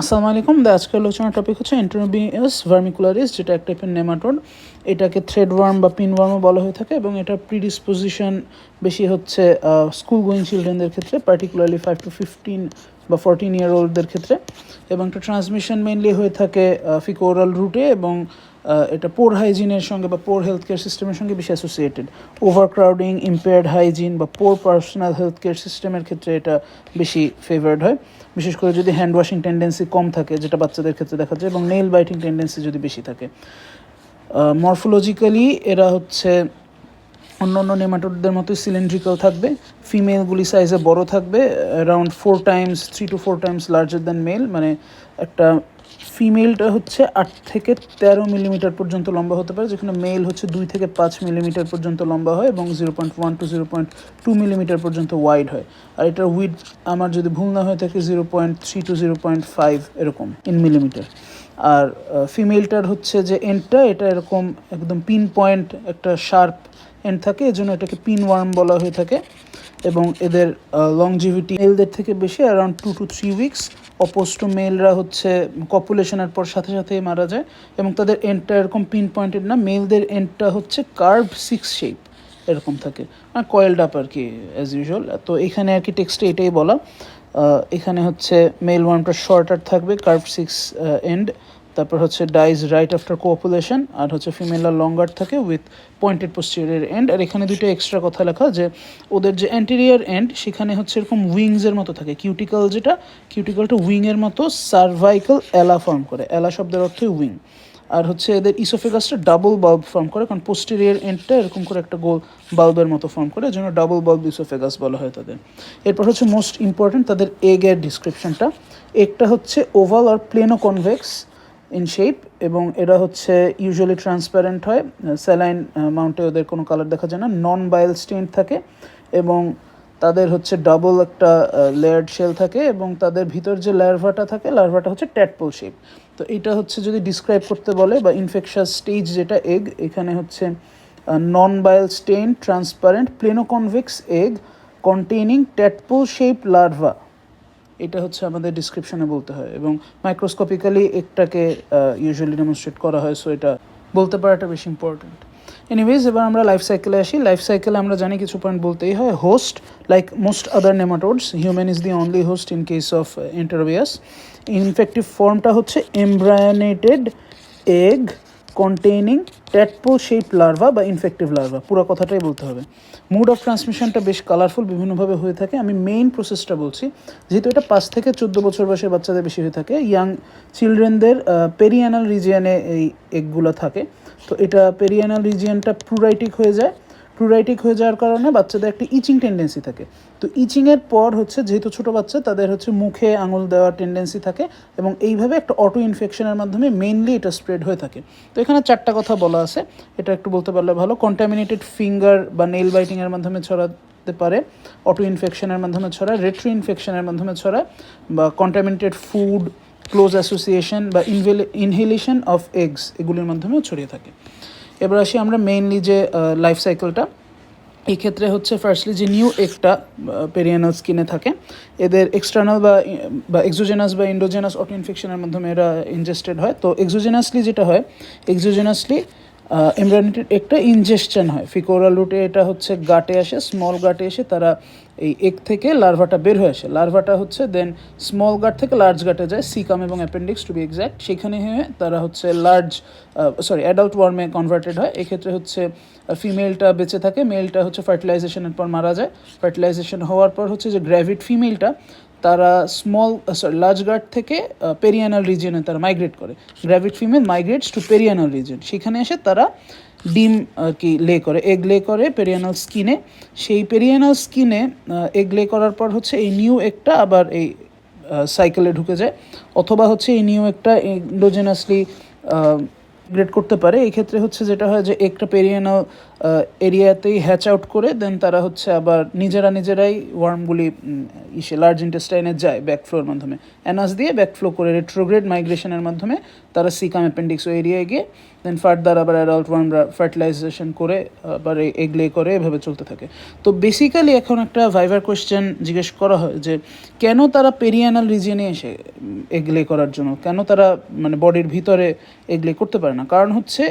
আসসালামু আলাইকুম। আজকের আলোচনার টপিক হচ্ছে এন্টেরোবিয়াস ভার্মিকুলারিস, যেটা এক টাইপের নেমাটোড। এটাকে থ্রেড ওয়ার্ম বা পিন ওয়ার্মও বলা হয়ে থাকে এবং এটা প্রিডিসপোজিশন বেশি হচ্ছে স্কুল গোয়িং চিলড্রেনদের ক্ষেত্রে, পার্টিকুলারলি 5 to 15 বা 14 ইয়ার ওল্ডদের ক্ষেত্রে। এবং এটা ট্রান্সমিশন মেইনলি হয়ে থাকে ফিকোরাল রুটে এবং এটা পোর হাইজিনের সঙ্গে বা পোর হেলথ কেয়ার সিস্টেমের সঙ্গে বেশি অ্যাসোসিয়েটেড। ওভারক্রাউডিং, ইম্পেয়ার্ড হাইজিন বা পোর পার্সোনাল হেলথ কেয়ার সিস্টেমের ক্ষেত্রে এটা বেশি ফেভার্ড হয়, বিশেষ করে যদি হ্যান্ড ওয়াশিং টেন্ডেন্সি কম থাকে, যেটা বাচ্চাদের ক্ষেত্রে দেখা যায়, এবং নেইল বাইটিং টেন্ডেন্সি যদি বেশি থাকে। মরফোলজিক্যালি এরা হচ্ছে অন্য অন্য নেমাটোডদের মতোই সিলিন্ড্রিক্যাল থাকবে। ফিমেলগুলি সাইজে বড় থাকবে, around 3 to 4 times larger than male. মানে একটা ফিমেলটা হচ্ছে 8 থেকে 13 মিলিমিটার পর্যন্ত লম্বা হতে পারে, যেখানে মেল হচ্ছে 2 থেকে 5 মিলিমিটার পর্যন্ত লম্বা হয় এবং 0.1 to 0.2 মিলিমিটার পর্যন্ত ওয়াইড হয়। আর এটার উইড আমার যদি ভুল না হয়ে থাকে 0.3 to 0.5 এরকম ইন মিলিমিটার। আর ফিমেলটার হচ্ছে যে এন্ডটা, এটা এরকম একদম পিন পয়েন্ট একটা শার্প এন্ড থাকে, এজন্য এটাকে পিন ওয়ার্ম বলা হয়ে থাকে। এবং এদের লংজিভিটি মেলদের থেকে বেশি, around 2 to 3 weeks. Oppose to মেলরা হচ্ছে কপুলেশনের পর সাথে সাথেই মারা যায় এবং তাদের এন্ডটা এরকম পিন পয়েন্টেড না। মেলদের এন্ডটা হচ্ছে কার্ভ 6 শেপ এরকম থাকে, মানে কয়েলড আপ আর কি, অ্যাজ ইউজুয়াল। তো এখানে আর কি টেক্সটে এটাই বলা। এখানে হচ্ছে মেল ওয়ার্মটা শর্টার থাকবে, কার্ভ 6 এন্ড। তারপর হচ্ছে ডাইজ রাইট আফটার কোঅপুলেশন। আর হচ্ছে ফিমেলরা লঙ্গার থাকে উইথ পয়েন্টেড পোস্টেরিয়র এন্ড। আর এখানে দুটো এক্সট্রা কথা লেখা যে ওদের যে অ্যান্টেরিয়র এন্ড সেখানে হচ্ছে এরকম উইংসের মতো থাকে, কিউটিক্যাল, যেটা কিউটিক্যালটা উইংয়ের মতো সার্ভাইকাল এলা ফর্ম করে। এলা শব্দের অর্থই উইং। আর হচ্ছে এদের ইসোফেগাসটা ডাবল বাল্ব ফর্ম করে, কারণ পোস্টেরিয়র এন্ডটা এরকম করে একটা গোল বাল্বের মতো ফর্ম করে, জন্য ডাবল বাল্ব ইসোফেগাস বলা হয় তাদের। এরপর হচ্ছে মোস্ট ইম্পর্ট্যান্ট তাদের এগের ডিসক্রিপশনটা। একটা হচ্ছে ওভাল আর প্লেনো কনভেক্স ইন শেপ, এবং এরা হচ্ছে ইউজুয়ালি ট্রান্সপারেন্ট হয়। স্যালাইন মাউন্টে ওদের কোনো কালার দেখা যায় না। নন বায়োল স্টেন্ট থাকে এবং তাদের হচ্ছে ডাবল একটা লেয়ার্ড শেল থাকে, এবং তাদের ভিতর যে লার্ভাটা থাকে, লার্ভাটা হচ্ছে ট্যাডপোল শেপ। তো এটা হচ্ছে যদি ডিসক্রাইব করতে বলে, বা ইনফেকশাস স্টেজ যেটা এগ, এখানে হচ্ছে non bile stained transparent planoconvex egg containing tadpole shape larva, এটা হচ্ছে আমাদের ডিসক্রিপশনে বলতে হয়। এবং মাইক্রোস্কোপিক্যালি একটাকে ইউজুয়ালি ডেমনস্ট্রেট করা হয়, সো এটা বলতে পারাটা বেশি ইম্পর্ট্যান্ট। এনিওয়েজ, এবার আমরা লাইফ সাইকেলে আসি। লাইফ সাইকেলে আমরা জানি কিছু পয়েন্ট বলতেই হয়। Host, like most other nematodes, human is the only host in case of Enterobius. Infective ফর্মটা হচ্ছে embryonated egg containing tadpole shape larva বা ইনফেক্টিভ লার্ভা, পুরো কথাটাই বলতে হবে। মুড অফ ট্রান্সমিশনটা বেশ কালারফুল, বিভিন্নভাবে হয়ে থাকে। আমি মেইন প্রসেসটা বলছি, যেহেতু এটা 5 থেকে 14 বছর বয়সের বাচ্চাদের বেশি হয়ে থাকে। ইয়াং চিলড্রেনদের পেরিয়ানাল রিজিয়নে এই এগগুলো থাকে। তো এটা পেরিয়ানাল রিজিয়নটা প্লুরাইটিক হয়ে যায়। প্লুরাইটিক হয়ে যাওয়ার কারণে বাচ্চাদের একটা ইচিং টেন্ডেন্সি থাকে। তো ইচিংয়ের পর হচ্ছে, যেহেতু ছোটো বাচ্চা, তাদের হচ্ছে মুখে আঙুল দেওয়ার টেন্ডেন্সি থাকে, এবং এইভাবে একটা অটো ইনফেকশনের মাধ্যমে মেইনলি এটা স্প্রেড হয়ে থাকে। তো এখানে 4টা কথা বলা আছে, এটা একটু বলতে পারলে ভালো। কন্টামিনেটেড ফিঙ্গার বা নেইল বাইটিংয়ের মাধ্যমে ছড়াতে পারে, অটো ইনফেকশনের মাধ্যমে ছড়ায়, রেট্রো ইনফেকশনের মাধ্যমে ছড়ায়, বা কন্টামিনেটেড ফুড, ক্লোজ অ্যাসোসিয়েশন বা ইনহেলেশন অফ এগস, এগুলির মাধ্যমেও ছড়িয়ে থাকে। এবার আসি আমরা মেইনলি যে লাইফ সাইকেলটা। এই ক্ষেত্রে হচ্ছে ফার্স্টলি যে নিউ এগটা পেরিয়ানাল স্কিনে থাকে, এদের এক্সটার্নাল বা এক্সোজেনাস বা ইন্ডোজেনাস অটো ইনফেকশনের মাধ্যমে এরা ইনজেস্টেড হয়। তো এক্সোজেনাসলি যেটা হয়, এক্সোজেনাসলি এমব্রায়োনেটেড একটা ইনজেকশন হয় ফিকোরাল রুটে। এটা হচ্ছে গাটে আসে, স্মল গাটে এসে তারা এই এগ থেকে লার্ভাটা বের হয়ে আসে। লার্ভাটা হচ্ছে দেন স্মল গাট থেকে লার্জ গাটে যায়, সিকাম এবং অ্যাপেন্ডিক্স টু বি এক্স্যাক্ট। সেখানে হয়ে তারা হচ্ছে অ্যাডাল্ট ওয়ার্মে কনভার্টেড হয়। এক্ষেত্রে হচ্ছে ফিমেলটা বেঁচে থাকে, মেলটা হচ্ছে ফার্টিলাইজেশনের পর মারা যায়। ফার্টিলাইজেশন হওয়ার পর হচ্ছে যে গ্র্যাভিড ফিমেলটা, তারা লার্জ গার্ড থেকে পেরিয়ানাল রিজিয়নে তারা মাইগ্রেট করে। Gravid female migrates to perianal region, সেখানে এসে তারা ডিম আর কি লে করে, এগ লে করে পেরিয়ানাল স্কিনে। সেই পেরিয়ানাল স্কিনে এগ লে করার পর হচ্ছে এই নিউ একটা আবার এই সাইকেলে ঢুকে যায়, অথবা হচ্ছে এই নিউ একটা এন্ডোজেনাসলি গ্রেড করতে পারে। এই ক্ষেত্রে হচ্ছে যেটা হয় যে একটা পেরিয়ানাল এরিয়াতেই হ্যাচ আউট করে দেন তারা হচ্ছে আবার নিজেরাই ওয়ার্মগুলি লার্জ ইন্টেস্টাইনে যায় ব্যাকফ্লোর মাধ্যমে, অ্যানাস দিয়ে ব্যাকফ্লো করে রেট্রোগ্রেড মাইগ্রেশনের মাধ্যমে তারা সিকাম অ্যাপেন্ডিক্স এরিয়ায় গিয়ে দেন ফার্দার আবার অ্যাডাল্ট ওয়ার্মরা ফার্টিলাইজেশন করে আবার এগ লে করে এভাবে চলতে থাকে। তো বেসিক্যালি এখন একটা ভাইভার কোয়েশ্চেন জিজ্ঞেস করা হয় যে কেন তারা পেরিয়ানাল রিজিয়নে এসে এগ লে করার জন্য, কেন তারা মানে বডির ভিতরে এগ লে করতে পারে না? কারণ হচ্ছে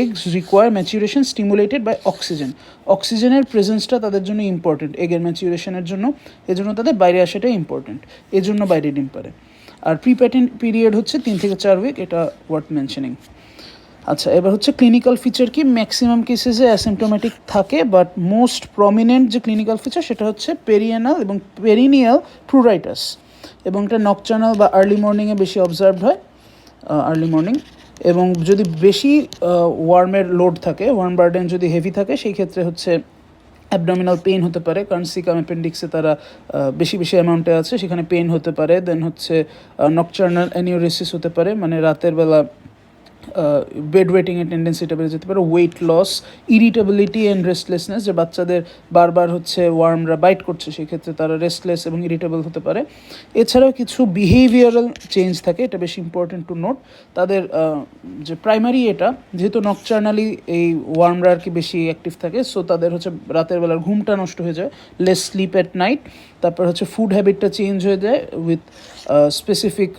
eggs require maturation stimulated by oxygen. অক্সিজেনের প্রেজেন্সটা তাদের জন্য ইম্পর্টেন্ট এগের ম্যাচুরেশনের জন্য, এজন্য তাদের বাইরে আসাটা ইম্পর্টেন্ট, এজন্য বাইরে ডিম পারে। আর প্রিপ্যাটেন্ট পিরিয়ড হচ্ছে 3 থেকে 4 উইক, এটা ওয়ার্থ মেনশনিং। আচ্ছা, এবার হচ্ছে ক্লিনিক্যাল ফিচার কি? ম্যাক্সিমাম কেসেসে অ্যাসিমটোমেটিক থাকে, বাট মোস্ট প্রমিনেন্ট যে ক্লিনিক্যাল ফিচার সেটা হচ্ছে পেরিয়ানাল এবং পেরিনিয়াল প্রুরাইটাস, এবং এটা নকচার্নাল বা আর্লি মর্নিংয়ে বেশি অবজার্ভড হয়, আর্লি মর্নিং। এবং যদি বেশি ওয়ার্মের লোড থাকে, ওয়ার্ম বার্ডেন যদি হেভি থাকে, সেই ক্ষেত্রে হচ্ছে অ্যাবডোমিনাল পেইন হতে পারে, কারণ সিকাম অ্যাপেন্ডিক্সে তারা বেশি অ্যামাউন্টে আছে, সেখানে পেইন হতে পারে। দেন হচ্ছে নকচার্নাল অ্যানিউরেসিস হতে পারে, মানে রাতের বেলা বেড ওয়েটিংয়ের টেন্ডেন্সিটা বেড়ে যেতে পারে। Weight loss, irritability and restlessness, যে বাচ্চাদের বারবার হচ্ছে ওয়ার্মরা বাইট করছে, সেক্ষেত্রে তারা রেস্টলেস এবং ইরিটেবল হতে পারে। এছাড়াও কিছু বিহেভিয়ারাল চেঞ্জ থাকে, এটা বেশি ইম্পর্টেন্ট টু নোট। তাদের যে প্রাইমারি এটা যেহেতু নকচার্নালি এই ওয়ার্মরা আর কি বেশি অ্যাক্টিভ থাকে, সো তাদের হচ্ছে রাতের বেলার ঘুমটা নষ্ট হয়ে যায়, লেস স্লিপ অ্যাট নাইট। তারপর হচ্ছে ফুড হ্যাবিটটা চেঞ্জ হয়ে যায় উইথ স্পেসিফিক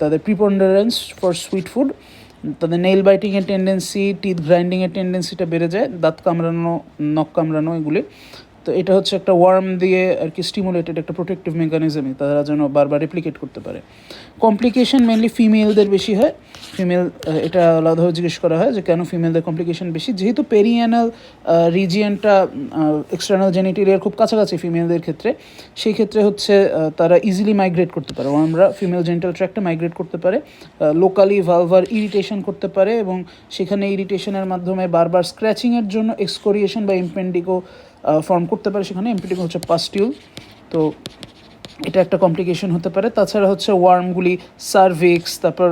তাদের প্রিপন্ডারেন্স ফর সুইট ফুড। তাদের নেইল বাইটিংয়ের টেন্ডেন্সি, টিথ গ্রাইন্ডিংয়ের টেন্ডেন্সিটা বেড়ে যায়, দাঁত কামড়ানো, নখ কামড়ানো, এগুলি। তো এটা হচ্ছে একটা ওয়ার্ম দিয়ে আর কি স্টিমুলেটেড একটা প্রোটেক্টিভ মেকানিজমই, তারা যেন বারবার রেপ্লিকেট করতে পারে। কমপ্লিকেশন মেনলি ফিমেলদের বেশি হয়। ফিমেল এটা আলাদাভাবে জিজ্ঞেস করা হয় যে কেন ফিমেলদের কমপ্লিকেশন বেশি। যেহেতু পেরিয়ানাল রিজিয়নটা এক্সটার্নাল জেনিটেরিয়ার খুব কাছাকাছি ফিমেলদের ক্ষেত্রে, সেই ক্ষেত্রে হচ্ছে তারা ইজিলি মাইগ্রেট করতে পারে, ওয়ার্মরা ফিমেল জেনিটাল ট্র্যাক্টে মাইগ্রেট করতে পারে, লোকালি ভালভার ইরিটেশন করতে পারে, এবং সেখানে ইরিটেশনের মাধ্যমে বারবার স্ক্র্যাচিংয়ের জন্য এক্সকোরিয়েশন বা ইম্পেন্ডিকো ফর্ম করতে পারে, সেখানে ইম্পেন্ডিকো হচ্ছে পাস্টিউল। তো এটা একটা কমপ্লিকেশন হতে পারে। তাছাড়া হচ্ছে ওয়ার্মগুলি সার্ভিক্স, তারপর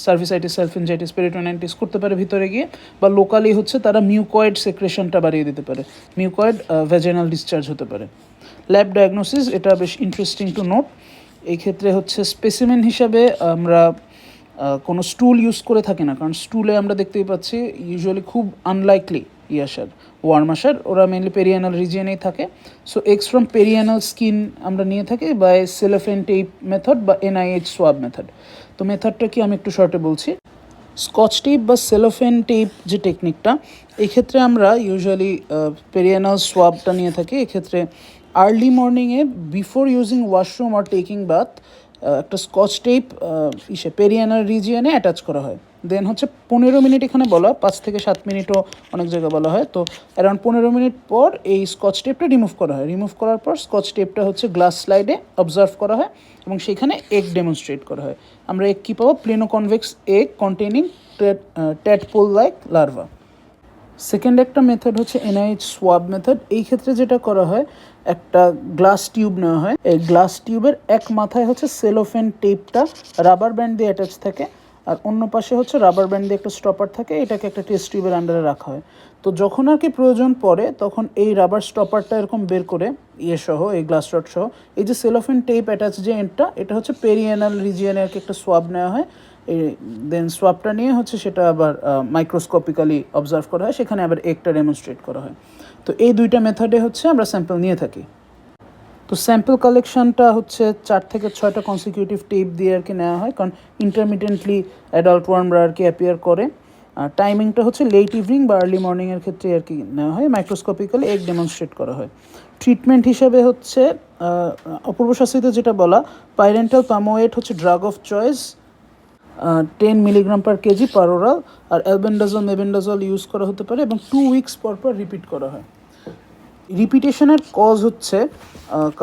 সার্ভিসাইটিস, পেরিটোনাইটিস করতে পারে ভিতরে গিয়ে, বা লোকালি হচ্ছে তারা মিউকয়েড সেক্রেশনটা বাড়িয়ে দিতে পারে, মিউকয়েড ভ্যাজিনাল ডিসচার্জ হতে পারে। ল্যাব ডায়াগনোসিস, এটা বেশ ইন্টারেস্টিং টু নোট। এই ক্ষেত্রে হচ্ছে স্পেসিমেন হিসাবে আমরা কোনো স্টুল ইউজ করে থাকি না, কারণ স্টুলে আমরা দেখতেই পাচ্ছি ইউজুয়ালি খুব আনলাইকলি ওয়ার্ম আসার, ওরা মেনলি পেরিয়ানাল রিজিয়নেই থাকে। So x from perianal skin আমরা নিয়ে থাকি বাই সেলোফেন টেপ মেথড বা NIH সোয়াব মেথড। তো মেথডটা কি আমি একটু শর্টে বলছি। স্কচ টেপ বা সেলোফেন টেপ যে টেকনিকটা, এক্ষেত্রে আমরা ইউজুয়ালি পেরিয়ানাল সোয়াবটা নিয়ে থাকি। এক্ষেত্রে আর্লি মর্নিংয়ে বিফোর ইউজিং ওয়াশরুম আর টেকিং বাথ একটা স্কচ টেপ পেরিয়ানাল রিজিয়নে অ্যাটাচ করা হয়। দেন হচ্ছে 15 মিনিট এখানে বলা, 5 থেকে 7 মিনিটও অনেক জায়গায় বলা হয়। তো অ্যারাউন্ড 15 মিনিট পর এই স্কচ টেপটা রিমুভ করা হয়। রিমুভ করার পর স্কচ টেপটা হচ্ছে গ্লাস স্লাইডে অবজার্ভ করা হয় এবং সেখানে এগ ডেমনস্ট্রেট করা হয়। আমরা এগ কী পাবো? Planoconvex egg containing tadpole like larva. Second একটা মেথড হচ্ছে NIH সোয়াব মেথড। এই ক্ষেত্রে যেটা করা হয়, একটা গ্লাস টিউব নেওয়া হয়, এই গ্লাস টিউবের এক মাথায় হচ্ছে সেলোফেন টেপটা রাবার ব্যান্ড দিয়ে অ্যাটাচ থাকে, আর অন্য পাশে হচ্ছে রাবার ব্যান্ড দিয়ে একটা স্টপার থাকে, এটাকে একটা টেস্ট টিউবের আন্ডারে রাখা হয়। তো যখন আর কি প্রয়োজন পড়ে, তখন এই রাবার স্টপারটা এরকম বের করে সহ, এই গ্লাস রড সহ, এই যে সেলোফেন টেপ অ্যাটাচ যে এন্ডটা, এটা হচ্ছে পেরিয়ানাল রিজিয়নে আর কি একটা সোয়াব নেওয়া হয়। দেন সোয়াবটা নিয়ে হচ্ছে সেটা আবার মাইক্রোস্কোপিক্যালি অবজার্ভ করা হয়, সেখানে আবার একটা ডেমনস্ট্রেট করা হয়। তো এই দুইটা মেথডে হচ্ছে আমরা স্যাম্পল নিয়ে থাকি। তো স্যাম্পল কালেকশনটা হচ্ছে 4 থেকে 6টা কনসিকিউটিভ টেপ দিয়ে আর কি নেওয়া হয়, কারণ ইন্টারমিডিয়েন্টলি অ্যাডাল্ট ওয়ার্মরা আর কি অ্যাপিয়ার করে। আর টাইমিংটা হচ্ছে লেট ইভিনিং বা আর্লি মর্নিংয়ের ক্ষেত্রে আর কি নেওয়া হয়। মাইক্রোস্কোপিক্যালি এগ ডেমনস্ট্রেট করা হয়। ট্রিটমেন্ট হিসাবে হচ্ছে অপূর্ব শাস্ত্রীতে যেটা বলা, পাইরেন্টাল পামোয়েট হচ্ছে drug of choice, 10 milligram per KG per oral, আর অ্যালবেন্ডাজল মেবেন্ডাজল ইউজ করা হতে পারে, এবং 2 উইকস পর পর রিপিট করা হয়। রিপিটেশনের কজ হচ্ছে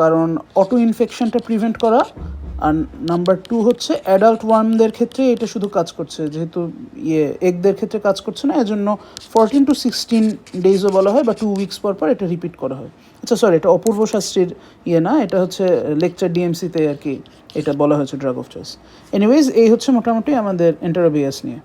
কারণ অটো ইনফেকশনটা প্রিভেন্ট করা, আর নাম্বার 2 হচ্ছে অ্যাডাল্ট ওয়ার্মদের ক্ষেত্রে এটা শুধু কাজ করছে, যেহেতু এগদের ক্ষেত্রে কাজ করছে না, এজন্য 14 to 16 ডেজও বলা হয়, বা 2 উইকস পর পর এটা রিপিট করা হয়। আচ্ছা সরি, এটা অপূর্ব শাস্ত্রীর না, এটা হচ্ছে লেকচার DMC-তে আর কি এটা বলা হয়েছে ড্রাগ অফ চয়েস। এনিওয়েজ, এই হচ্ছে মোটামুটি আমাদের এন্টারোবিয়াস নিয়ে।